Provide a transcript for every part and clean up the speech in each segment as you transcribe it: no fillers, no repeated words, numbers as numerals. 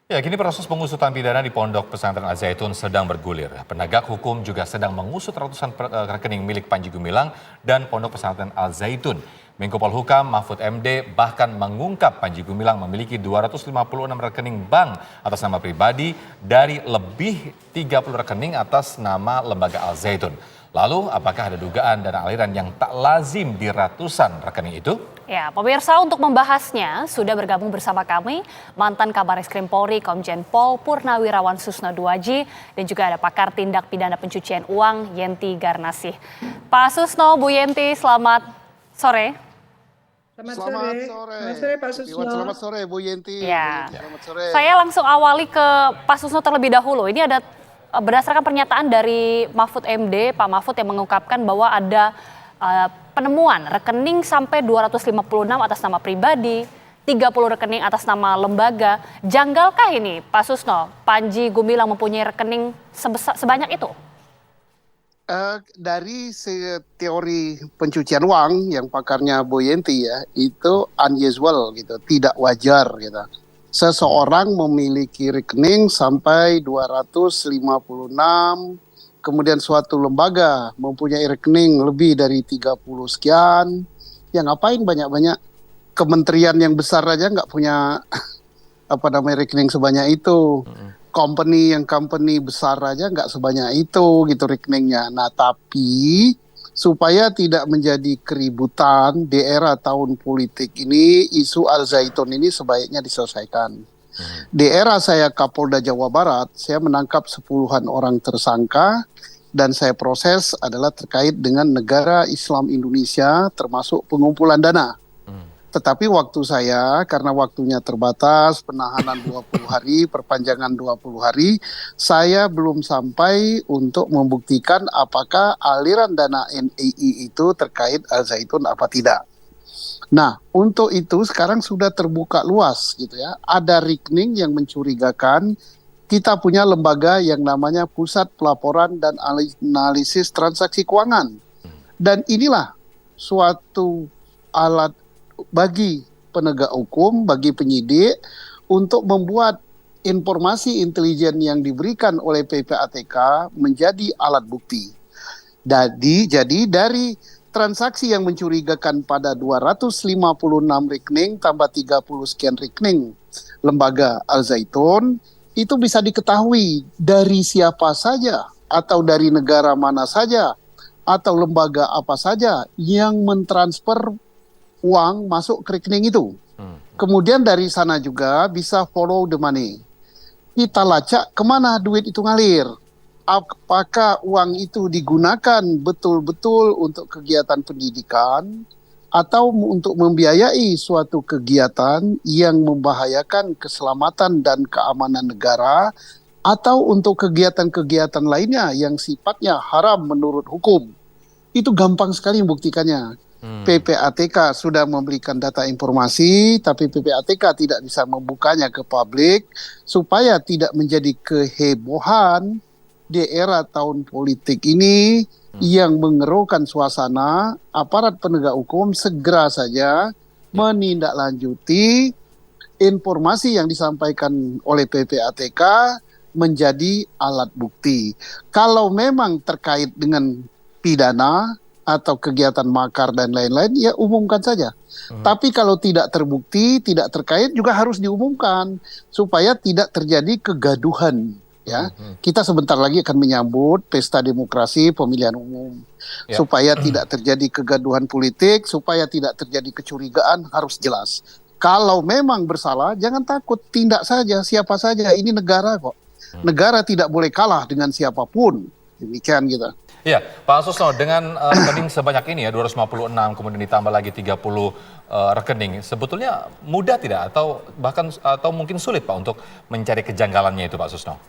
Ya, kini proses pengusutan pidana di Pondok Pesantren Al Zaitun sedang bergulir. Penegak hukum juga sedang mengusut ratusan rekening milik Panji Gumilang dan Pondok Pesantren Al Zaitun. Menko Polhukam Mahfud MD bahkan mengungkap Panji Gumilang memiliki 256 rekening bank atas nama pribadi dari lebih 30 rekening atas nama lembaga Al Zaitun. Lalu, apakah ada dugaan dana aliran yang tak lazim di ratusan rekening itu? Ya, pemirsa, untuk membahasnya sudah bergabung bersama kami mantan Kabareskrim Polri Komjen Pol Purnawirawan Susno Duaji dan juga ada pakar tindak pidana pencucian uang Yenti Garnasih. Pak Susno, Bu Yenti, selamat sore. Selamat sore. Selamat sore Pak Susno. Selamat sore Bu Yenti. Ya. Selamat sore. Saya langsung awali ke Pak Susno terlebih dahulu. Ini ada berdasarkan pernyataan dari Mahfud MD, Pak Mahfud yang mengungkapkan bahwa ada penemuan rekening sampai 256 atas nama pribadi, 30 rekening atas nama lembaga. Janggalkah ini Pak Susno, Panji Gumilang mempunyai rekening sebanyak itu? Dari teori pencucian uang yang pakarnya Bu Yenti ya, itu unusual gitu, tidak wajar gitu. Seseorang memiliki rekening sampai 256, kemudian suatu lembaga mempunyai rekening lebih dari 30 sekian. Ya ngapain banyak-banyak, kementerian yang besar aja nggak punya rekening sebanyak itu. Company besar aja nggak sebanyak itu gitu rekeningnya. Nah tapi supaya tidak menjadi keributan di era tahun politik ini, isu Al Zaitun ini sebaiknya diselesaikan. Di era saya Kapolda Jawa Barat, saya menangkap 10-an orang tersangka dan saya proses adalah terkait dengan negara Islam Indonesia termasuk pengumpulan dana. Tetapi waktu saya, karena waktunya terbatas, penahanan 20 hari, perpanjangan 20 hari, saya belum sampai untuk membuktikan apakah aliran dana NII itu terkait Al Zaitun apa tidak. Nah, untuk itu sekarang sudah terbuka luas gitu ya. Ada rekening yang mencurigakan. Kita punya lembaga yang namanya Pusat Pelaporan dan Analisis Transaksi Keuangan. Dan inilah suatu alat bagi penegak hukum, bagi penyidik untuk membuat informasi intelijen yang diberikan oleh PPATK menjadi alat bukti. Jadi dari transaksi yang mencurigakan pada 256 rekening tambah 30 sekian rekening lembaga Al Zaitun, itu bisa diketahui dari siapa saja atau dari negara mana saja atau lembaga apa saja yang mentransfer uang masuk ke rekening itu. Kemudian dari sana juga bisa follow the money. Kita lacak kemana duit itu ngalir. Apakah uang itu digunakan betul-betul untuk kegiatan pendidikan atau untuk membiayai suatu kegiatan yang membahayakan keselamatan dan keamanan negara atau untuk kegiatan-kegiatan lainnya yang sifatnya haram menurut hukum. Itu gampang sekali membuktikannya. PPATK sudah memberikan data informasi, tapi PPATK tidak bisa membukanya ke publik supaya tidak menjadi kehebohan di era tahun politik ini yang mengeruhkan suasana. Aparat penegak hukum segera saja menindaklanjuti informasi yang disampaikan oleh PPATK menjadi alat bukti. Kalau memang terkait dengan pidana atau kegiatan makar dan lain-lain, ya umumkan saja. Tapi kalau tidak terbukti, tidak terkait juga harus diumumkan supaya tidak terjadi kegaduhan. Ya, kita sebentar lagi akan menyambut pesta demokrasi pemilihan umum. Supaya tidak terjadi kegaduhan politik, supaya tidak terjadi kecurigaan, harus jelas. Kalau memang bersalah, jangan takut, tindak saja siapa saja. Ini negara kok. Negara tidak boleh kalah dengan siapapun. Demikian kita. Iya, Pak Susno, dengan rekening sebanyak ini ya, 256, kemudian ditambah lagi 30 rekening, sebetulnya mudah tidak atau mungkin sulit Pak untuk mencari kejanggalannya itu Pak Susno?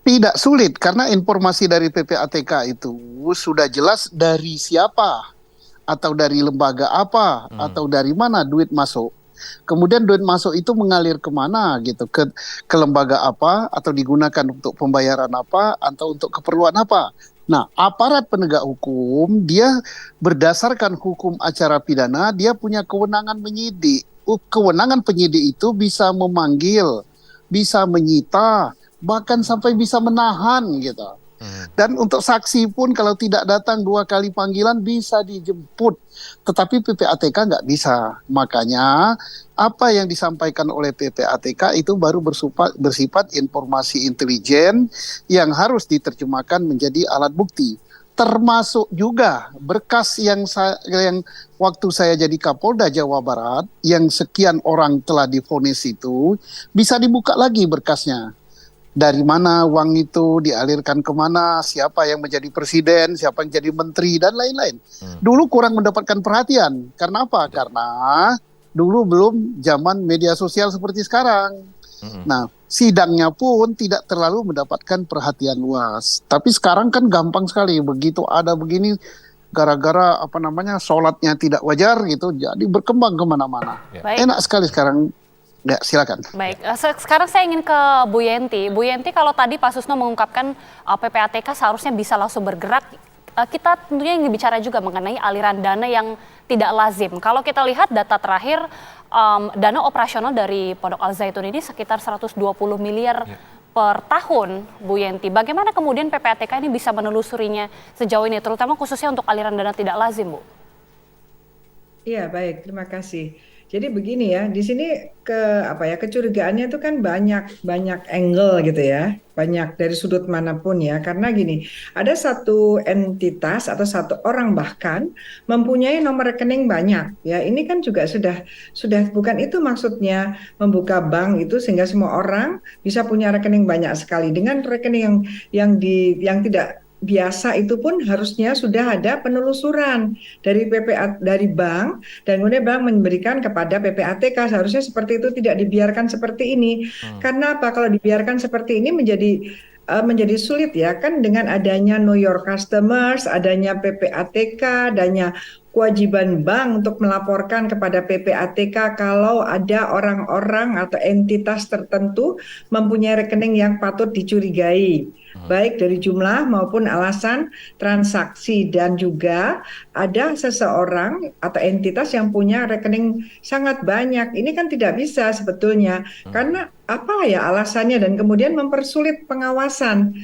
Tidak sulit, karena informasi dari PPATK itu sudah jelas dari siapa, atau dari lembaga apa, atau dari mana duit masuk. Kemudian duit masuk itu mengalir kemana gitu, ke lembaga apa, atau digunakan untuk pembayaran apa, atau untuk keperluan apa. Nah, aparat penegak hukum, dia berdasarkan hukum acara pidana, dia punya kewenangan menyidik. Kewenangan penyidik itu bisa memanggil bisa menyita, bahkan sampai bisa menahan gitu. Dan untuk saksi pun kalau tidak datang 2 kali panggilan bisa dijemput. Tetapi PPATK nggak bisa. Makanya apa yang disampaikan oleh PPATK itu baru bersifat informasi intelijen yang harus diterjemahkan menjadi alat bukti. Termasuk juga berkas yang waktu saya jadi Kapolda Jawa Barat, yang sekian orang telah divonis itu, bisa dibuka lagi berkasnya. Dari mana uang itu dialirkan kemana, siapa yang menjadi presiden, siapa yang jadi menteri, dan lain-lain. Dulu kurang mendapatkan perhatian. Karena apa? Karena dulu belum zaman media sosial seperti sekarang. Nah, sidangnya pun tidak terlalu mendapatkan perhatian luas. Tapi sekarang kan gampang sekali. Begitu ada begini, gara-gara sholatnya tidak wajar gitu, jadi berkembang kemana-mana. Enak sekali sekarang. Ya, silakan. Baik, sekarang saya ingin ke Bu Yenti. Bu Yenti, kalau tadi Pak Susno mengungkapkan PPATK seharusnya bisa langsung bergerak, kita tentunya ingin bicara juga mengenai aliran dana yang tidak lazim. Kalau kita lihat data terakhir, dana operasional dari Pondok Al Zaitun ini sekitar 120 miliar per tahun, Bu Yenti. Bagaimana kemudian PPATK ini bisa menelusurinya sejauh ini, terutama khususnya untuk aliran dana tidak lazim, Bu? Iya, baik, terima kasih. Jadi begini ya, di sini kecurigaannya itu kan banyak angle gitu ya, banyak dari sudut manapun ya. Karena gini, ada satu entitas atau satu orang bahkan mempunyai nomor rekening banyak ya. Ini kan juga sudah bukan itu maksudnya membuka bank itu sehingga semua orang bisa punya rekening banyak sekali. Dengan rekening yang tidak biasa itu pun harusnya sudah ada penelusuran dari dari bank, dan kemudian bank memberikan kepada PPATK. Seharusnya seperti itu, tidak dibiarkan seperti ini. Karena apa? Kalau dibiarkan seperti ini menjadi sulit ya kan, dengan adanya know your customers, adanya PPATK, adanya kewajiban bank untuk melaporkan kepada PPATK kalau ada orang-orang atau entitas tertentu mempunyai rekening yang patut dicurigai, baik dari jumlah maupun alasan transaksi. Dan juga ada seseorang atau entitas yang punya rekening sangat banyak. Ini kan tidak bisa sebetulnya, karena apa ya alasannya, dan kemudian mempersulit pengawasan.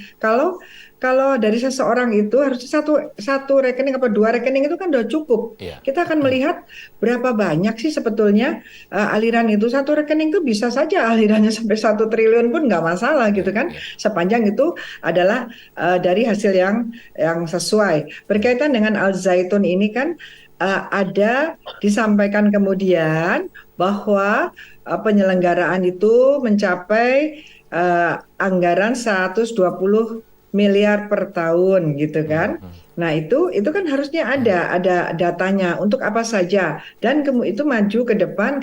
Kalau dari seseorang itu harusnya satu rekening apa 2 rekening itu kan udah cukup. Kita akan melihat berapa banyak sih sebetulnya aliran itu. Satu rekening itu bisa saja alirannya sampai 1 triliun pun nggak masalah gitu kan, sepanjang itu adalah dari hasil yang sesuai. Berkaitan dengan Al Zaitun ini kan ada disampaikan kemudian bahwa penyelenggaraan itu mencapai anggaran 120 miliar per tahun gitu kan. Nah itu kan harusnya ada datanya untuk apa saja, dan itu maju ke depan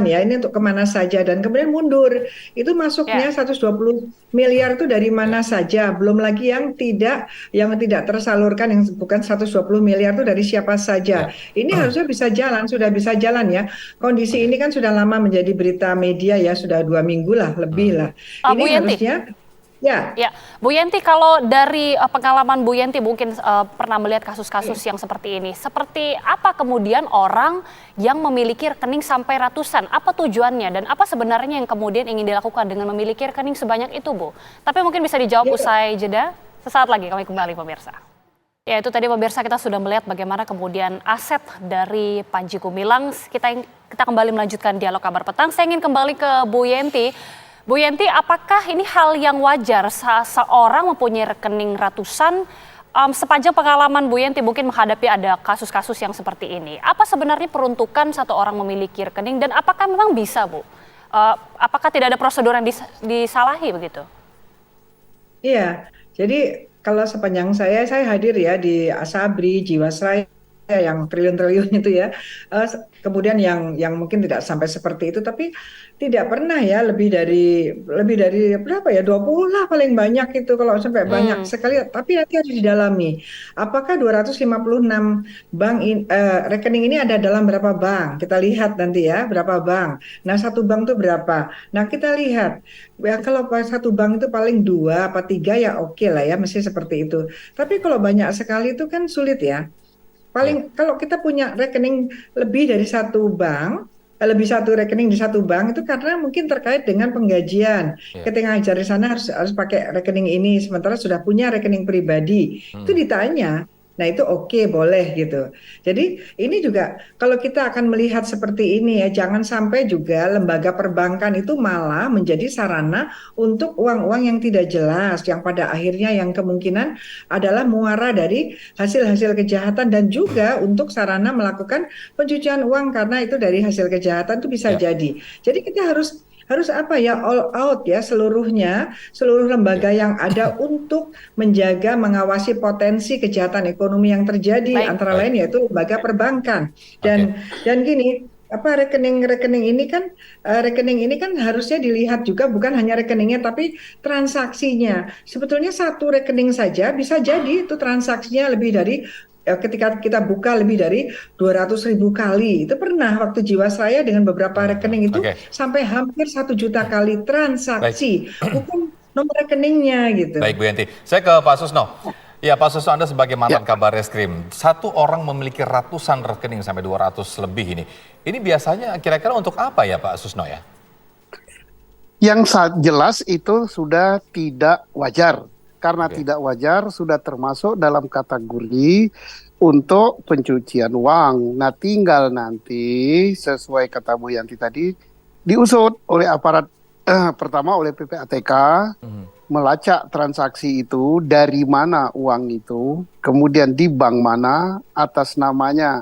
ya, ini untuk kemana saja, dan kemudian mundur itu masuknya 120 miliar itu dari mana saja, belum lagi yang tidak tersalurkan, yang bukan 120 miliar itu dari siapa saja. Ini harusnya sudah bisa jalan ya. Kondisi ini kan sudah lama menjadi berita media ya, sudah 2 minggu lah, lebih lah. Ini harusnya ya, Bu Yenti, kalau dari pengalaman Bu Yenti mungkin pernah melihat kasus-kasus yang seperti ini. Seperti apa kemudian orang yang memiliki rekening sampai ratusan? Apa tujuannya dan apa sebenarnya yang kemudian ingin dilakukan dengan memiliki rekening sebanyak itu, Bu? Tapi mungkin bisa dijawab usai jeda. Sesaat lagi kami kembali, pemirsa. Ya, itu tadi pemirsa, kita sudah melihat bagaimana kemudian aset dari Panji Gumilang. Kita kembali melanjutkan dialog kabar petang. Saya ingin kembali ke Bu Yenti. Bu Yenti, apakah ini hal yang wajar seorang mempunyai rekening ratusan? Sepanjang pengalaman Bu Yenti mungkin menghadapi ada kasus-kasus yang seperti ini. Apa sebenarnya peruntukan satu orang memiliki rekening dan apakah memang bisa, Bu? Apakah tidak ada prosedur yang disalahi begitu? Iya, jadi kalau sepanjang saya hadir ya di Asabri, Jiwasraya yang triliun-triliun itu ya, kemudian yang mungkin tidak sampai seperti itu, tapi tidak pernah ya lebih dari berapa ya, 20 lah paling banyak itu kalau sampai banyak sekali. Tapi nanti harus didalami apakah 256 rekening ini ada dalam berapa bank. Kita lihat nanti ya berapa bank. Nah satu bank itu berapa. Nah kita lihat ya, kalau satu bank itu paling 2 apa 3 ya oke lah ya, mesti seperti itu. Tapi kalau banyak sekali itu kan sulit ya. Kalau kita punya rekening lebih dari satu bank, lebih satu rekening di satu bank itu karena mungkin terkait dengan penggajian. Ya. Ketika ngajar di sana harus pakai rekening ini, sementara sudah punya rekening pribadi. Itu Mm. ditanya. Nah, itu oke, boleh gitu. Jadi ini juga kalau kita akan melihat seperti ini ya, jangan sampai juga lembaga perbankan itu malah menjadi sarana untuk uang-uang yang tidak jelas, yang pada akhirnya yang kemungkinan adalah muara dari hasil-hasil kejahatan dan juga untuk sarana melakukan pencucian uang karena itu dari hasil kejahatan itu bisa Ya. jadi. Jadi kita harus apa ya, all out ya, seluruhnya, seluruh lembaga yang ada untuk menjaga mengawasi potensi kejahatan ekonomi yang terjadi, Baik. antara Baik. lain yaitu lembaga perbankan. Oke. Dan gini, apa rekening ini kan harusnya dilihat juga bukan hanya rekeningnya tapi transaksinya. Sebetulnya satu rekening saja bisa jadi itu transaksinya lebih dari ketika kita buka lebih dari 200.000 kali. Itu pernah waktu Jiwasraya dengan beberapa rekening itu Oke. sampai hampir 1 juta kali Baik. transaksi, bukan nomor rekeningnya gitu. Baik, Bu Yanti. Saya ke Pak Susno. Ya, Pak Susno, Anda sebagai mantan Kabar Reskrim, satu orang memiliki ratusan rekening sampai 200 lebih ini. Ini biasanya kira-kira untuk apa ya, Pak Susno ya? Yang jelas itu sudah tidak wajar. Karena Oke. tidak wajar sudah termasuk dalam kategori untuk pencucian uang. Nah, tinggal nanti sesuai kata Bu Yanti tadi diusut oleh aparat pertama oleh PPATK, melacak transaksi itu dari mana uang itu, kemudian di bank mana, atas namanya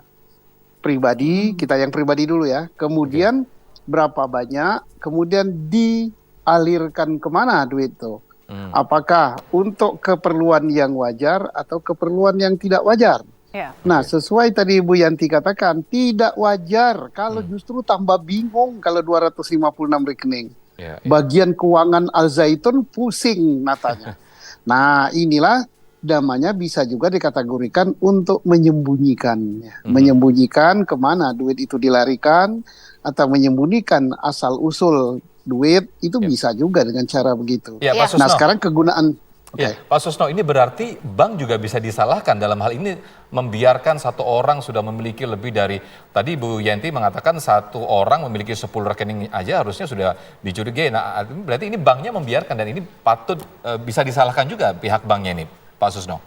pribadi, kita yang pribadi dulu ya, kemudian berapa banyak, kemudian dialirkan kemana duit itu. Apakah untuk keperluan yang wajar atau keperluan yang tidak wajar? Ya. Nah, sesuai tadi Bu Yanti katakan, tidak wajar kalau justru tambah bingung kalau 256 rekening. Ya, ya. Bagian keuangan Al Zaitun pusing matanya. Nah, inilah namanya bisa juga dikategorikan untuk menyembunyikan. Menyembunyikan kemana duit itu dilarikan atau menyembunyikan asal-usul duit itu bisa juga dengan cara begitu. Ya, Pak Nah, Susno. sekarang kegunaan Ya, Pak Susno, ini berarti bank juga bisa disalahkan dalam hal ini membiarkan satu orang sudah memiliki lebih dari, tadi Bu Yanti mengatakan satu orang memiliki 10 rekening aja harusnya sudah dicurigai. Nah, berarti ini banknya membiarkan dan ini patut bisa disalahkan juga pihak banknya ini, Pak Susno.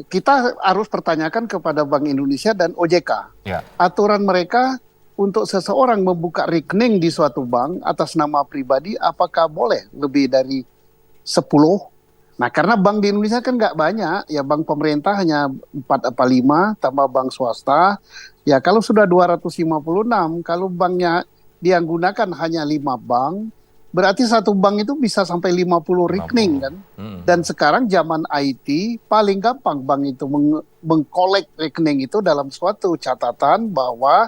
Kita harus pertanyakan kepada Bank Indonesia dan OJK. Ya. Aturan mereka untuk seseorang membuka rekening di suatu bank atas nama pribadi, apakah boleh lebih dari 10? Nah, karena bank di Indonesia kan nggak banyak, ya bank pemerintah hanya 4 apa 5, tambah bank swasta. Ya kalau sudah 256, kalau banknya dia gunakan hanya 5 bank, berarti satu bank itu bisa sampai 50 rekening kan. Dan sekarang zaman IT, paling gampang bank itu mengkolek rekening itu dalam suatu catatan bahwa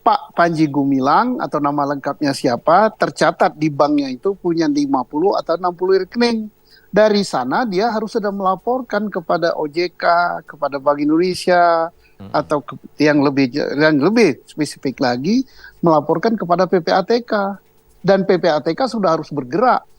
Pak Panji Gumilang atau nama lengkapnya siapa, tercatat di banknya itu punya 50 atau 60 rekening. Dari sana dia harus sudah melaporkan kepada OJK, kepada Bank Indonesia, atau yang lebih spesifik lagi, melaporkan kepada PPATK. Dan PPATK sudah harus bergerak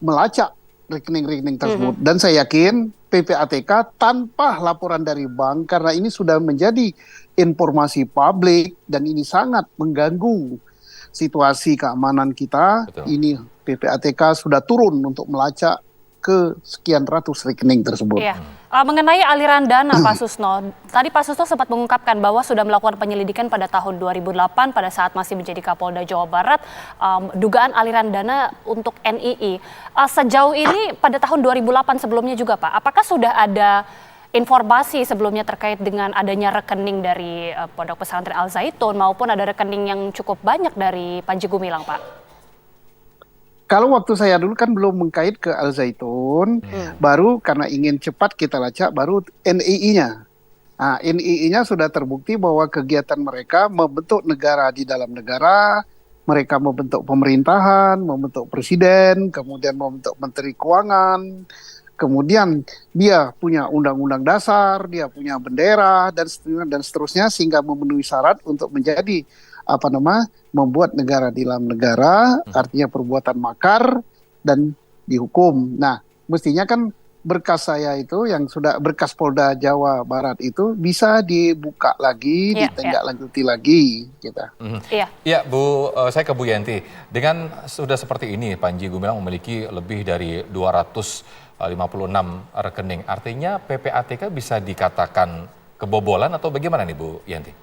melacak rekening-rekening tersebut. Dan saya yakin PPATK tanpa laporan dari bank, karena ini sudah menjadi informasi publik dan ini sangat mengganggu situasi keamanan kita. Betul. Ini PPATK sudah turun untuk melacak ke sekian ratus rekening tersebut. Iya. Mengenai aliran dana Pak Susno, tadi Pak Susno sempat mengungkapkan bahwa sudah melakukan penyelidikan pada tahun 2008 pada saat masih menjadi Kapolda Jawa Barat, dugaan aliran dana untuk NII. Sejauh ini pada tahun 2008 sebelumnya juga Pak, apakah sudah ada informasi sebelumnya terkait dengan adanya rekening dari Pondok Pesantren Al Zaitun maupun ada rekening yang cukup banyak dari Panji Gumilang Pak? Kalau waktu saya dulu kan belum mengkait ke Al Zaitun, baru karena ingin cepat kita lacak, baru NII-nya. Nah, NII-nya sudah terbukti bahwa kegiatan mereka membentuk negara di dalam negara, mereka membentuk pemerintahan, membentuk presiden, kemudian membentuk menteri keuangan, kemudian dia punya undang-undang dasar, dia punya bendera, dan seterusnya, sehingga memenuhi syarat untuk menjadi membuat negara di dalam negara, artinya perbuatan makar dan dihukum. Nah, mestinya kan berkas saya itu yang sudah berkas Polda Jawa Barat itu bisa dibuka lagi, Iya, ditindaklanjuti lagi gitu. Iya. Ya, Bu, saya ke Bu Yanti. Dengan sudah seperti ini, Panji Gumilang memiliki lebih dari 256 rekening. Artinya PPATK bisa dikatakan kebobolan atau bagaimana nih, Bu Yanti?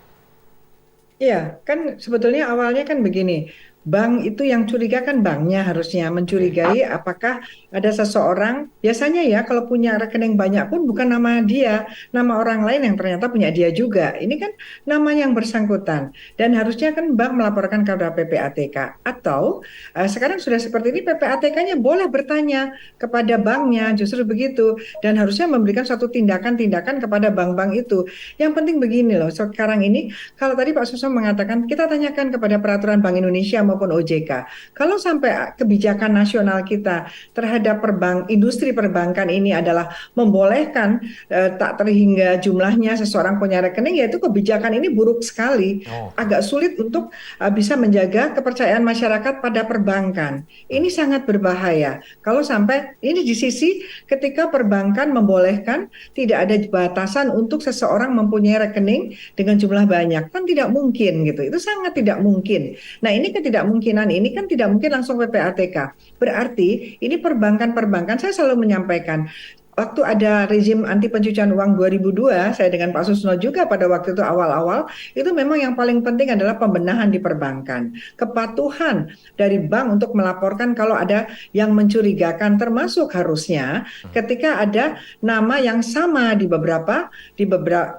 Iya, kan sebetulnya awalnya kan begini, bank itu yang curiga kan banknya harusnya mencurigai apakah ada seseorang, biasanya ya kalau punya rekening banyak pun bukan nama dia, nama orang lain yang ternyata punya dia juga. Ini kan nama yang bersangkutan dan harusnya kan bank melaporkan kepada PPATK atau sekarang sudah seperti ini PPATK-nya boleh bertanya kepada banknya, justru begitu dan harusnya memberikan suatu tindakan-tindakan kepada bank-bank itu. Yang penting begini loh, sekarang ini kalau tadi Pak Suso mengatakan kita tanyakan kepada peraturan Bank Indonesia maupun OJK. Kalau sampai kebijakan nasional kita terhadap industri perbankan ini adalah membolehkan tak terhingga jumlahnya seseorang punya rekening, yaitu kebijakan ini buruk sekali. Agak sulit untuk bisa menjaga kepercayaan masyarakat pada perbankan. Ini sangat berbahaya. Kalau sampai ini di sisi ketika perbankan membolehkan tidak ada batasan untuk seseorang mempunyai rekening dengan jumlah banyak, kan tidak mungkin gitu. Itu sangat tidak mungkin. Nah, ini ketidakmungkinan ini kan tidak mungkin langsung PPATK. Berarti ini perbankan-perbankan saya selalu menyampaikan waktu ada rezim anti pencucian uang 2002, saya dengan Pak Susno juga pada waktu itu awal-awal, itu memang yang paling penting adalah pembenahan di perbankan. Kepatuhan dari bank untuk melaporkan kalau ada yang mencurigakan, termasuk harusnya ketika ada nama yang sama di beberapa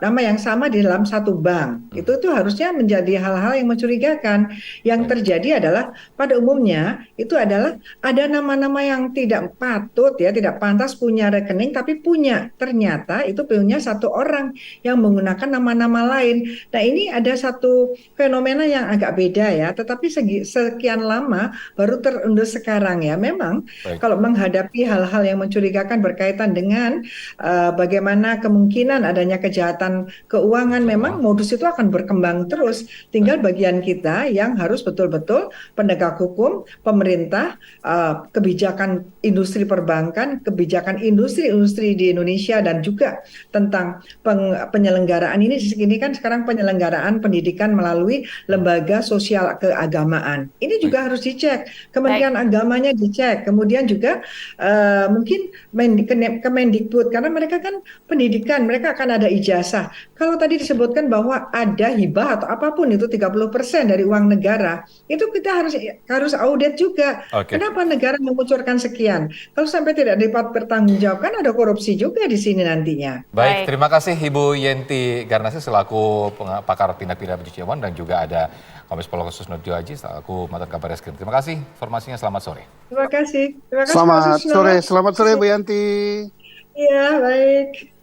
nama yang sama di dalam satu bank. Itu harusnya menjadi hal-hal yang mencurigakan. Yang terjadi adalah pada umumnya itu adalah ada nama-nama yang tidak patut ya, tidak pantas punya rekening tapi ternyata itu punya satu orang yang menggunakan nama-nama lain. Nah, ini ada satu fenomena yang agak beda ya, tetapi sekian lama baru terendus sekarang ya. Memang kalau menghadapi hal-hal yang mencurigakan berkaitan dengan bagaimana kemungkinan adanya kejahatan keuangan, memang modus itu akan berkembang terus. Tinggal bagian kita yang harus betul-betul penegak hukum, pemerintah, kebijakan industri perbankan, kebijakan industri di Indonesia dan juga tentang penyelenggaraan ini kan sekarang penyelenggaraan pendidikan melalui lembaga sosial keagamaan. Ini juga harus dicek, Kementerian Agamanya dicek, kemudian juga mungkin Kemendikbud karena mereka kan pendidikan, mereka akan ada ijazah. Kalau tadi disebutkan bahwa ada hibah atau apapun itu 30% dari uang negara, itu kita harus audit juga. Kenapa negara mengucurkan sekian? Kalau sampai tidak dipertanggungjawabkan, ada korupsi juga di sini nantinya. Baik, terima kasih Ibu Yenti Garnasi selaku pakar tindak pidana pencucian uang dan juga ada Kombes Pol Susno Haji selaku mantan Kabar Reskrim. Terima kasih informasinya, selamat sore. Terima kasih. Selamat sore Bu Yanti. Iya, baik.